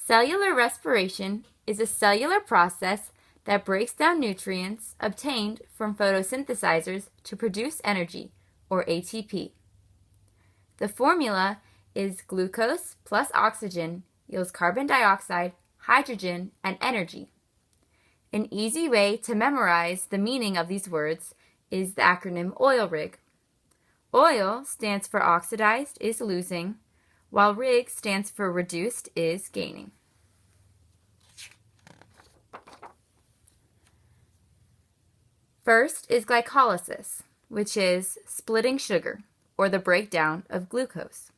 Cellular respiration is a cellular process that breaks down nutrients obtained from photosynthesizers to produce energy, or ATP. The formula is glucose plus oxygen yields carbon dioxide, hydrogen, and energy. An easy way to memorize the meaning of these words is the acronym OIL-RIG. OIL stands for oxidized is losing, while RIG stands for reduced is gaining. First is glycolysis, which is splitting sugar, or the breakdown of glucose.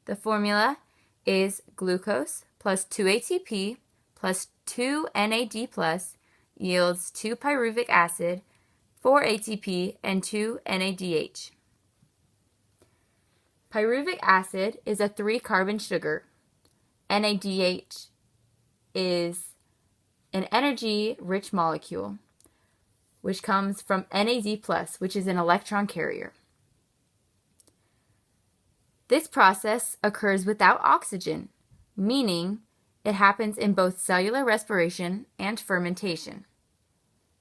The formula is glucose plus 2 ATP plus 2 NAD plus yields 2 pyruvic acid, 4 ATP, and 2 NADH. Pyruvic acid is a 3-carbon sugar. NADH is an energy-rich molecule, which comes from NAD+, which is an electron carrier. This process occurs without oxygen, meaning it happens in both cellular respiration and fermentation.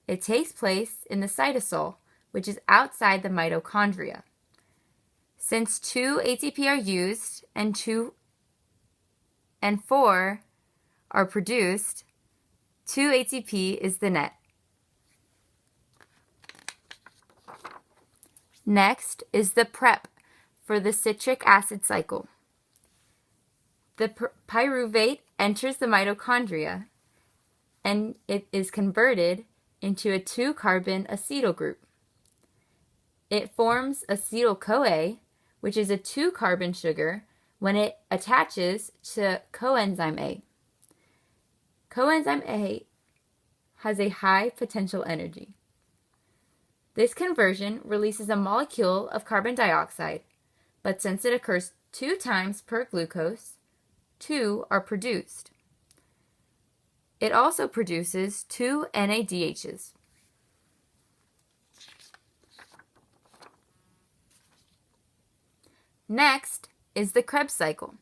It takes place in the cytosol, which is outside the mitochondria. Since 2 ATP are used and 2 and 4 are produced, 2 ATP is the net. Next is the prep for the citric acid cycle. The pyruvate enters the mitochondria and it is converted into a 2-carbon acetyl group. It forms acetyl-CoA, which is a 2-carbon sugar, when it attaches to coenzyme A. Coenzyme A has a high potential energy. This conversion releases a molecule of carbon dioxide, but since it occurs 2 times per glucose, 2 are produced. It also produces 2 NADHs. Next is the Krebs cycle,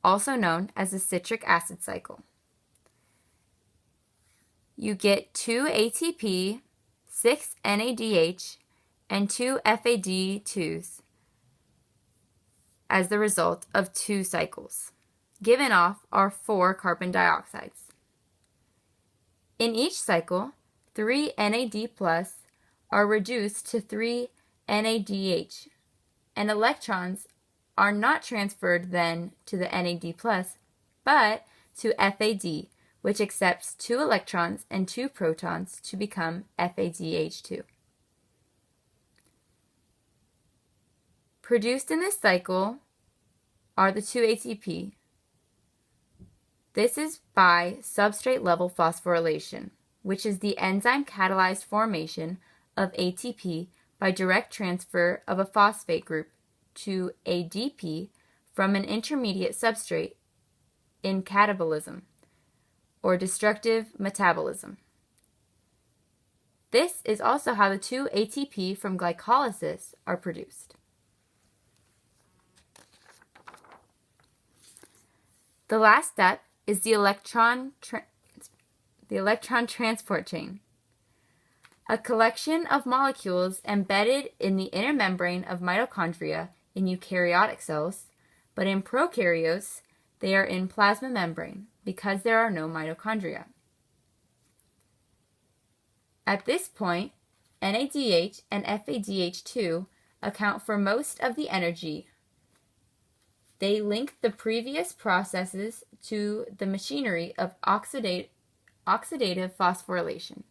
also known as the citric acid cycle. You get 2 ATP, 6 NADH, and 2 FAD2s as the result of 2 cycles. Given off are 4 carbon dioxides. In each cycle, 3 NAD+ are reduced to 3 NADH, and electrons are not transferred then to the NAD+, but to FAD, which accepts 2 electrons and 2 protons to become FADH2. Produced in this cycle are the 2 ATP. This is by substrate-level phosphorylation, which is the enzyme-catalyzed formation of ATP by direct transfer of a phosphate group to ADP from an intermediate substrate in catabolism, or destructive metabolism. This is also how the 2 ATP from glycolysis are produced. The last step is the electron transport chain, a collection of molecules embedded in the inner membrane of mitochondria in eukaryotic cells, but in prokaryotes, they are in plasma membrane because there are no mitochondria. At this point, NADH and FADH2 account for most of the energy. They link the previous processes to the machinery of oxidative phosphorylation,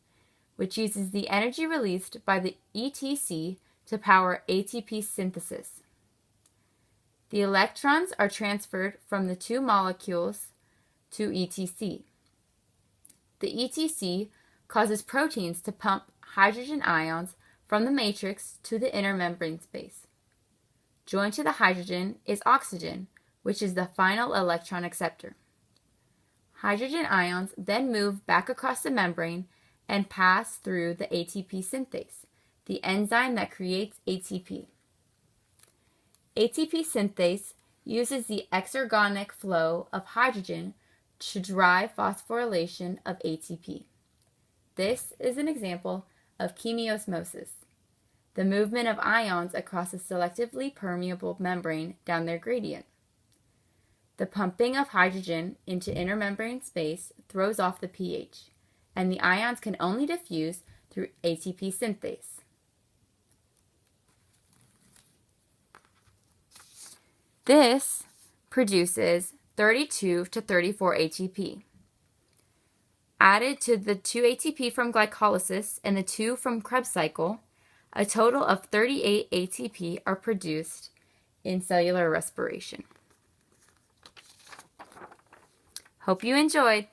which uses the energy released by the ETC to power ATP synthesis. The electrons are transferred from the 2 molecules to ETC. The ETC causes proteins to pump hydrogen ions from the matrix to the inner membrane space. Joined to the hydrogen is oxygen, which is the final electron acceptor. Hydrogen ions then move back across the membrane and pass through the ATP synthase, the enzyme that creates ATP. ATP synthase uses the exergonic flow of hydrogen to drive phosphorylation of ATP. This is an example of chemiosmosis, the movement of ions across a selectively permeable membrane down their gradient. The pumping of hydrogen into intermembrane space throws off the pH, and the ions can only diffuse through ATP synthase. This produces 32 to 34 ATP. Added to the 2 ATP from glycolysis and the 2 from Krebs cycle, a total of 38 ATP are produced in cellular respiration. Hope you enjoyed.